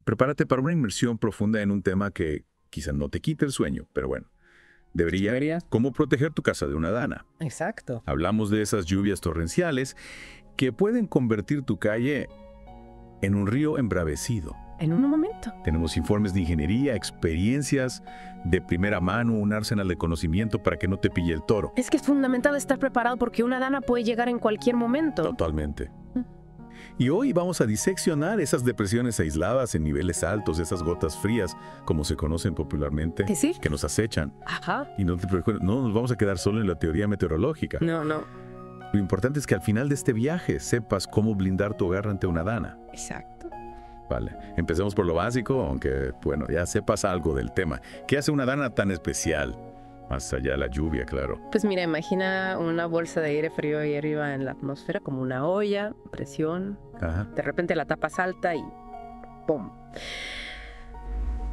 Prepárate para una inmersión profunda en un tema que quizá no te quite el sueño, pero bueno, debería. ¿Cómo proteger tu casa de una dana? Exacto. Hablamos de esas lluvias torrenciales que pueden convertir tu calle en un río embravecido. En un momento. Tenemos informes de ingeniería, experiencias de primera mano, un arsenal de conocimiento para que no te pille el toro. Es que es fundamental estar preparado porque una dana puede llegar en cualquier momento. Totalmente. Y hoy vamos a diseccionar esas depresiones aisladas en niveles altos, esas gotas frías, como se conocen popularmente, ¿Sí? que nos acechan. Ajá. Y no te preocupes, no nos vamos a quedar solo en la teoría meteorológica. No. Lo importante es que al final de este viaje sepas cómo blindar tu hogar ante una dana. Exacto. Vale, empecemos por lo básico, aunque, bueno, ya sepas algo del tema. ¿Qué hace una dana tan especial? Más allá de la lluvia, claro. Pues mira, imagina una bolsa de aire frío ahí arriba en la atmósfera, como una olla, presión. Ajá. De repente la tapa salta y ¡pum!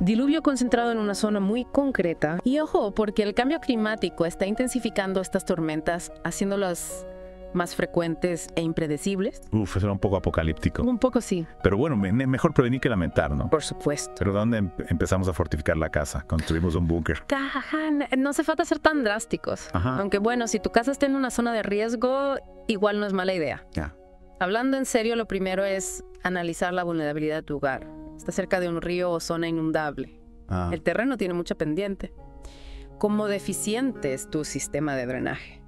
Diluvio concentrado en una zona muy concreta. Y ojo, porque el cambio climático está intensificando estas tormentas, haciéndolas más frecuentes e impredecibles. Uf, eso era un poco apocalíptico. Un poco sí, Pero bueno, mejor prevenir que lamentar, ¿no? por supuesto. Pero ¿dónde empezamos a fortificar la casa? Construimos un búnker. Ajá, no hace falta ser tan drásticos. Ajá. Aunque bueno, si tu casa está en una zona de riesgo, igual no es mala idea. Ya. Hablando en serio, lo primero es analizar la vulnerabilidad de tu hogar. Está cerca de un río o zona inundable. Ah. El terreno tiene mucha pendiente. ¿Cómo deficiente es tu sistema de drenaje?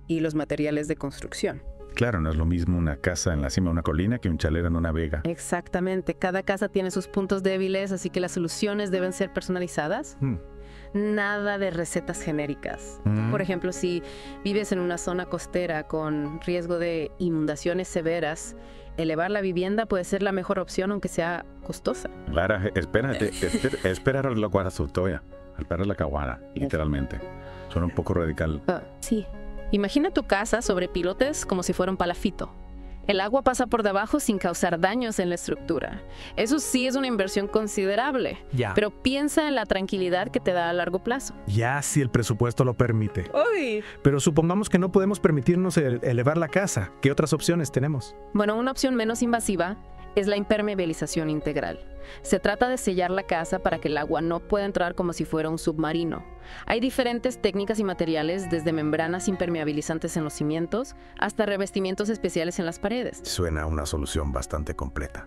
Y los materiales de construcción. Claro, no es lo mismo una casa en la cima de una colina que un chalet en una vega. Exactamente. Cada casa tiene sus puntos débiles, así que las soluciones deben ser personalizadas. Nada de recetas genéricas. Por ejemplo, si vives en una zona costera con riesgo de inundaciones severas, elevar la vivienda puede ser la mejor opción, aunque sea costosa. Lara, espérate, esperar a la guarasutoya, esperar a la caguara, literalmente. Suena un poco radical. Sí. Imagina tu casa sobre pilotes como si fuera un palafito. El agua pasa por debajo sin causar daños en la estructura. Eso sí es una inversión considerable, pero piensa en la tranquilidad que te da a largo plazo. Ya, si el presupuesto lo permite. ¡Uy! Pero supongamos que no podemos permitirnos elevar la casa. ¿Qué otras opciones tenemos? Bueno, una opción menos invasiva es la impermeabilización integral. Se trata de sellar la casa para que el agua no pueda entrar como si fuera un submarino. Hay diferentes técnicas y materiales, desde membranas impermeabilizantes en los cimientos hasta revestimientos especiales en las paredes. Suena a una solución bastante completa.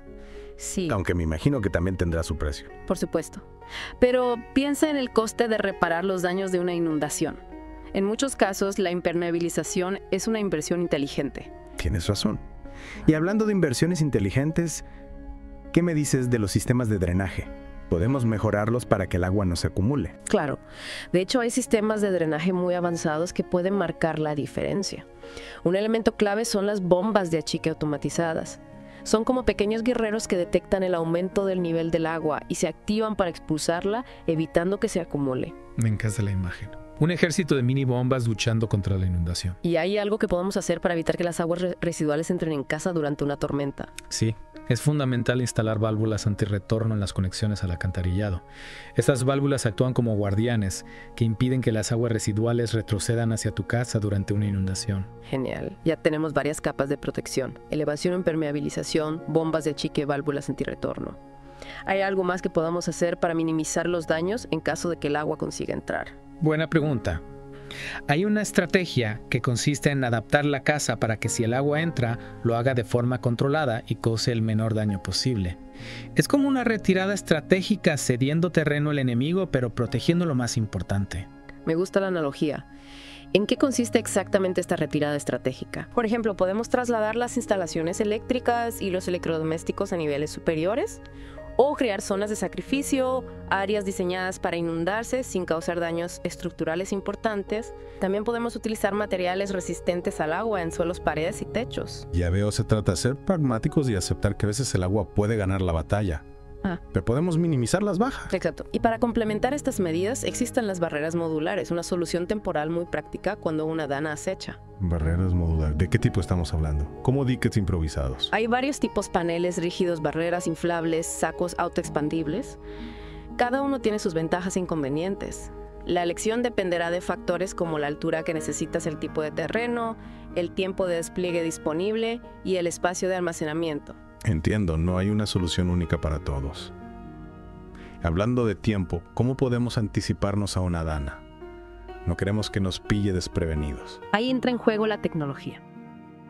Sí, Aunque me imagino que también tendrá su precio. por supuesto. Pero piensa en el coste de reparar los daños de una inundación. En muchos casos, la impermeabilización es una inversión inteligente. Tienes razón. Y hablando de inversiones inteligentes, ¿qué me dices de los sistemas de drenaje? ¿Podemos mejorarlos para que el agua no se acumule? Claro. De hecho, hay sistemas de drenaje muy avanzados que pueden marcar la diferencia. Un elemento clave son las bombas de achique automatizadas. Son como pequeños guerreros que detectan el aumento del nivel del agua y se activan para expulsarla, evitando que se acumule. Me encanta la imagen. Un ejército de mini bombas luchando contra la inundación. ¿Y hay algo que podemos hacer para evitar que las aguas residuales entren en casa durante una tormenta? Sí, es fundamental instalar válvulas antirretorno en las conexiones al alcantarillado. Estas válvulas actúan como guardianes que impiden que las aguas residuales retrocedan hacia tu casa durante una inundación. Genial. Ya tenemos varias capas de protección. Elevación o impermeabilización, bombas de achique, válvulas antirretorno. ¿Hay algo más que podamos hacer para minimizar los daños en caso de que el agua consiga entrar? Buena pregunta. Hay una estrategia que consiste en adaptar la casa para que si el agua entra, lo haga de forma controlada y cause el menor daño posible. Es como una retirada estratégica, cediendo terreno al enemigo, pero protegiendo lo más importante. Me gusta la analogía. ¿En qué consiste exactamente esta retirada estratégica? Por ejemplo, ¿podemos trasladar las instalaciones eléctricas y los electrodomésticos a niveles superiores? ¿O crear zonas de sacrificio, áreas diseñadas para inundarse sin causar daños estructurales importantes? También podemos utilizar materiales resistentes al agua en suelos, paredes y techos. Ya veo, se trata de ser pragmáticos y aceptar que a veces el agua puede ganar la batalla. Pero podemos minimizar las bajas. Exacto. Y para complementar estas medidas, existen las barreras modulares, una solución temporal muy práctica cuando una dana acecha. Barreras modulares. ¿De qué tipo estamos hablando? ¿Como diques improvisados? Hay varios tipos: paneles rígidos, barreras inflables, sacos autoexpandibles. Cada uno tiene sus ventajas e inconvenientes. La elección dependerá de factores como la altura que necesitas, el tipo de terreno, el tiempo de despliegue disponible y el espacio de almacenamiento. Entiendo, no hay una solución única para todos. Hablando de tiempo, ¿cómo podemos anticiparnos a una dana? No queremos que nos pille desprevenidos. Ahí entra en juego la tecnología.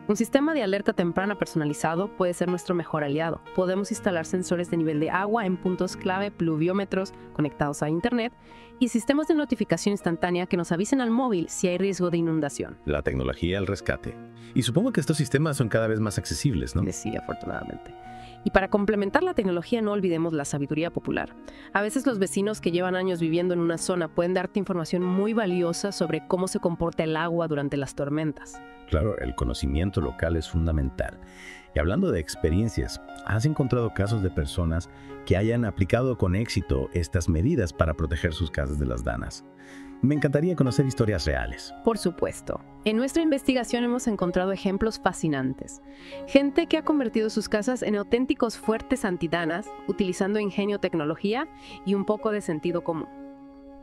Un sistema de alerta temprana personalizado puede ser nuestro mejor aliado. Podemos instalar sensores de nivel de agua en puntos clave, pluviómetros conectados a Internet y sistemas de notificación instantánea que nos avisen al móvil si hay riesgo de inundación. La tecnología al rescate. Y supongo que estos sistemas son cada vez más accesibles, ¿no? Sí, afortunadamente. Y para complementar la tecnología, no olvidemos la sabiduría popular. A veces los vecinos que llevan años viviendo en una zona pueden darte información muy valiosa sobre cómo se comporta el agua durante las tormentas. Claro, el conocimiento local es fundamental. Y hablando de experiencias, ¿has encontrado casos de personas que hayan aplicado con éxito estas medidas para proteger sus casas de las danas? Me encantaría conocer historias reales. Por supuesto. En nuestra investigación hemos encontrado ejemplos fascinantes. Gente que ha convertido sus casas en auténticos fuertes antidanas, utilizando ingenio, tecnología y un poco de sentido común.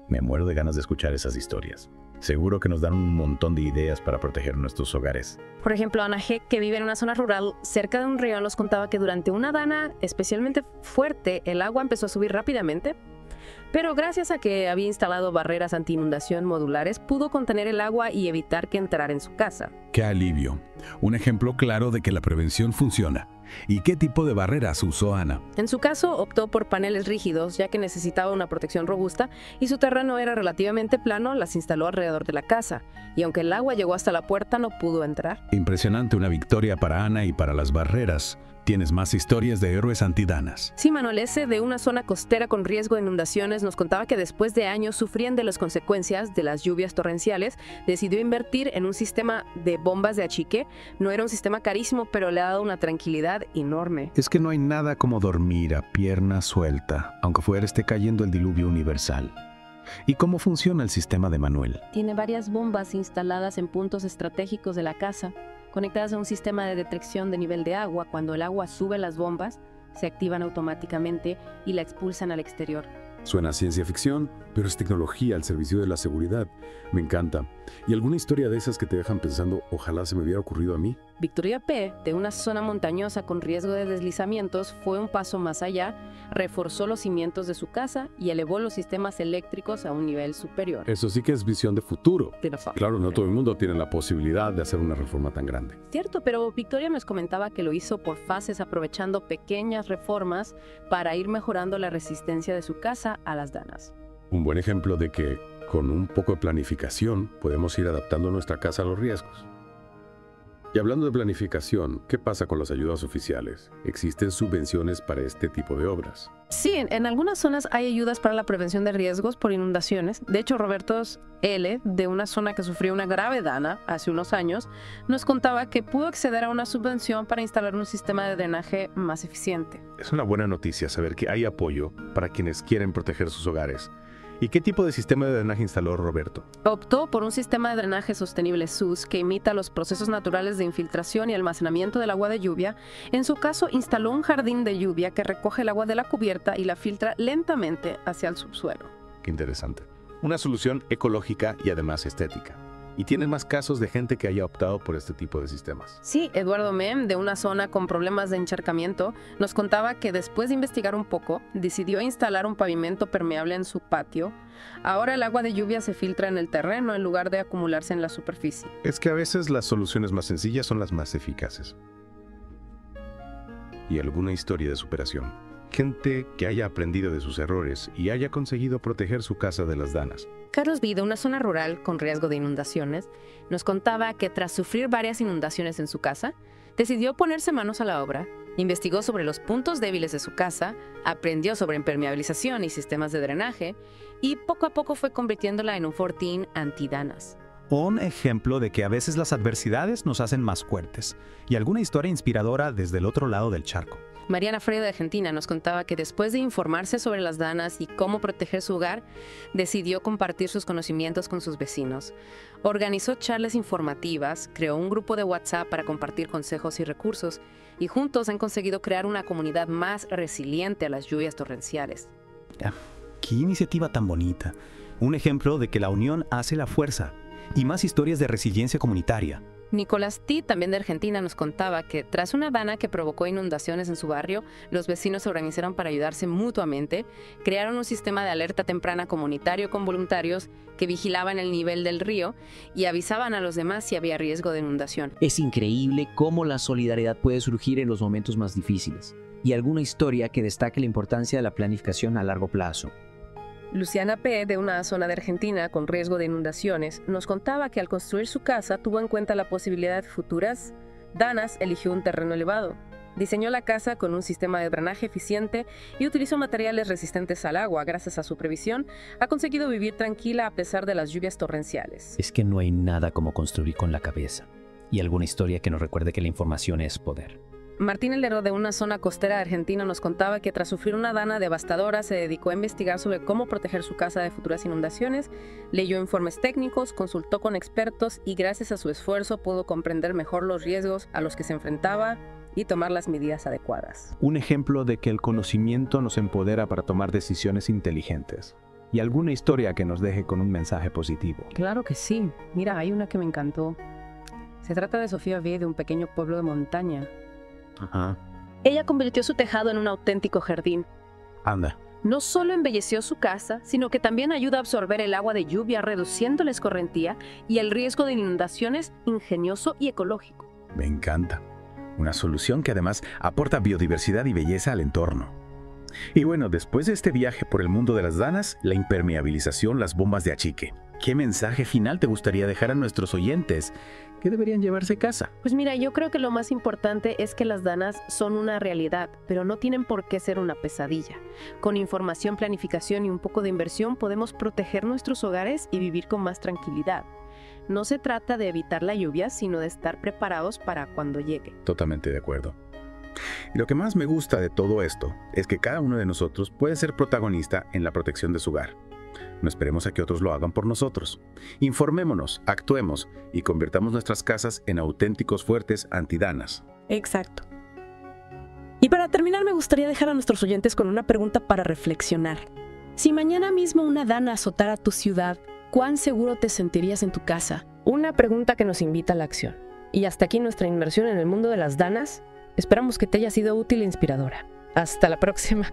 Me muero de ganas de escuchar esas historias. Seguro que nos dan un montón de ideas para proteger nuestros hogares. Por ejemplo, Ana G., que vive en una zona rural cerca de un río, nos contaba que durante una dana especialmente fuerte, el agua empezó a subir rápidamente. Pero gracias a que había instalado barreras anti-inundación modulares, pudo contener el agua y evitar que entrara en su casa. ¡Qué alivio! Un ejemplo claro de que la prevención funciona. ¿Y qué tipo de barreras usó Ana? En su caso, optó por paneles rígidos, ya que necesitaba una protección robusta y su terreno era relativamente plano, las instaló alrededor de la casa. Y aunque el agua llegó hasta la puerta, no pudo entrar. Impresionante, una victoria para Ana y para las barreras. Tienes más historias de héroes antidanas. Sí, Manuel, ese de una zona costera con riesgo de inundaciones nos contaba que después de años sufrían de las consecuencias de las lluvias torrenciales, decidió invertir en un sistema de bombas de achique. No era un sistema carísimo, pero le ha dado una tranquilidad enorme. Es que no hay nada como dormir a pierna suelta, aunque fuera esté cayendo el diluvio universal. ¿Y cómo funciona el sistema de Manuel? Tiene varias bombas instaladas en puntos estratégicos de la casa, conectadas a un sistema de detección de nivel de agua. Cuando el agua sube, las bombas se activan automáticamente y la expulsan al exterior. Suena a ciencia ficción, pero es tecnología al servicio de la seguridad. Me encanta. ¿Y alguna historia de esas que te dejan pensando, ojalá se me hubiera ocurrido a mí? Victoria P., de una zona montañosa con riesgo de deslizamientos, fue un paso más allá, reforzó los cimientos de su casa y elevó los sistemas eléctricos a un nivel superior. Eso sí que es visión de futuro. Claro, no todo el mundo tiene la posibilidad de hacer una reforma tan grande. Cierto, pero Victoria nos comentaba que lo hizo por fases, aprovechando pequeñas reformas para ir mejorando la resistencia de su casa a las danas. Un buen ejemplo de que, con un poco de planificación, podemos ir adaptando nuestra casa a los riesgos. Y hablando de planificación, ¿qué pasa con las ayudas oficiales? ¿Existen subvenciones para este tipo de obras? Sí, en algunas zonas hay ayudas para la prevención de riesgos por inundaciones. De hecho, Roberto L., de una zona que sufrió una grave dana hace unos años, nos contaba que pudo acceder a una subvención para instalar un sistema de drenaje más eficiente. Es una buena noticia saber que hay apoyo para quienes quieren proteger sus hogares. ¿Y qué tipo de sistema de drenaje instaló Roberto? Optó por un sistema de drenaje sostenible SUS que imita los procesos naturales de infiltración y almacenamiento del agua de lluvia. En su caso, instaló un jardín de lluvia que recoge el agua de la cubierta y la filtra lentamente hacia el subsuelo. Qué interesante. Una solución ecológica y además estética. ¿Y tienes más casos de gente que haya optado por este tipo de sistemas? Sí, Eduardo Mem, de una zona con problemas de encharcamiento, nos contaba que después de investigar un poco, decidió instalar un pavimento permeable en su patio. Ahora el agua de lluvia se filtra en el terreno en lugar de acumularse en la superficie. Es que a veces las soluciones más sencillas son las más eficaces. ¿Y alguna historia de superación? Gente que haya aprendido de sus errores y haya conseguido proteger su casa de las danas. Carlos V., de una zona rural con riesgo de inundaciones, nos contaba que tras sufrir varias inundaciones en su casa, decidió ponerse manos a la obra, investigó sobre los puntos débiles de su casa, aprendió sobre impermeabilización y sistemas de drenaje y poco a poco fue convirtiéndola en un fortín antidanas. Un ejemplo de que a veces las adversidades nos hacen más fuertes y alguna historia inspiradora desde el otro lado del charco. Mariana Freire, de Argentina, nos contaba que después de informarse sobre las danas y cómo proteger su hogar, decidió compartir sus conocimientos con sus vecinos. Organizó charlas informativas, creó un grupo de WhatsApp para compartir consejos y recursos, y juntos han conseguido crear una comunidad más resiliente a las lluvias torrenciales. ¡Qué iniciativa tan bonita! Un ejemplo de que la unión hace la fuerza, y más historias de resiliencia comunitaria. Nicolás T., también de Argentina, nos contaba que tras una dana que provocó inundaciones en su barrio, los vecinos se organizaron para ayudarse mutuamente, crearon un sistema de alerta temprana comunitario con voluntarios que vigilaban el nivel del río y avisaban a los demás si había riesgo de inundación. Es increíble cómo la solidaridad puede surgir en los momentos más difíciles, y alguna historia que destaque la importancia de la planificación a largo plazo. Luciana P., de una zona de Argentina con riesgo de inundaciones, nos contaba que al construir su casa tuvo en cuenta la posibilidad de futuras danas, eligió un terreno elevado. Diseñó la casa con un sistema de drenaje eficiente y utilizó materiales resistentes al agua. Gracias a su previsión, ha conseguido vivir tranquila a pesar de las lluvias torrenciales. Es que no hay nada como construir con la cabeza, y alguna historia que nos recuerde que la información es poder. Martín Elero, de una zona costera de Argentina, nos contaba que tras sufrir una dana devastadora se dedicó a investigar sobre cómo proteger su casa de futuras inundaciones, leyó informes técnicos, consultó con expertos y gracias a su esfuerzo pudo comprender mejor los riesgos a los que se enfrentaba y tomar las medidas adecuadas. Un ejemplo de que el conocimiento nos empodera para tomar decisiones inteligentes. Y alguna historia que nos deje con un mensaje positivo. Claro que sí. Mira, hay una que me encantó. Se trata de Sofía V., de un pequeño pueblo de montaña. Ajá. Ella convirtió su tejado en un auténtico jardín. Anda. No solo embelleció su casa, sino que también ayuda a absorber el agua de lluvia, reduciendo la escorrentía y el riesgo de inundaciones, ingenioso y ecológico. Me encanta. Una solución que además aporta biodiversidad y belleza al entorno. Y bueno, después de este viaje por el mundo de las danas, la impermeabilización, las bombas de achique. ¿Qué mensaje final te gustaría dejar a nuestros oyentes? ¿Qué deberían llevarse a casa? Pues mira, yo creo que lo más importante es que las danas son una realidad, pero no tienen por qué ser una pesadilla. Con información, planificación y un poco de inversión podemos proteger nuestros hogares y vivir con más tranquilidad. No se trata de evitar la lluvia, sino de estar preparados para cuando llegue. Totalmente de acuerdo. Y lo que más me gusta de todo esto es que cada uno de nosotros puede ser protagonista en la protección de su hogar. No esperemos a que otros lo hagan por nosotros. Informémonos, actuemos y convirtamos nuestras casas en auténticos fuertes antidanas. Exacto. Y para terminar, me gustaría dejar a nuestros oyentes con una pregunta para reflexionar. Si mañana mismo una dana azotara tu ciudad, ¿cuán seguro te sentirías en tu casa? Una pregunta que nos invita a la acción. Y hasta aquí nuestra inmersión en el mundo de las danas. Esperamos que te haya sido útil e inspiradora. Hasta la próxima.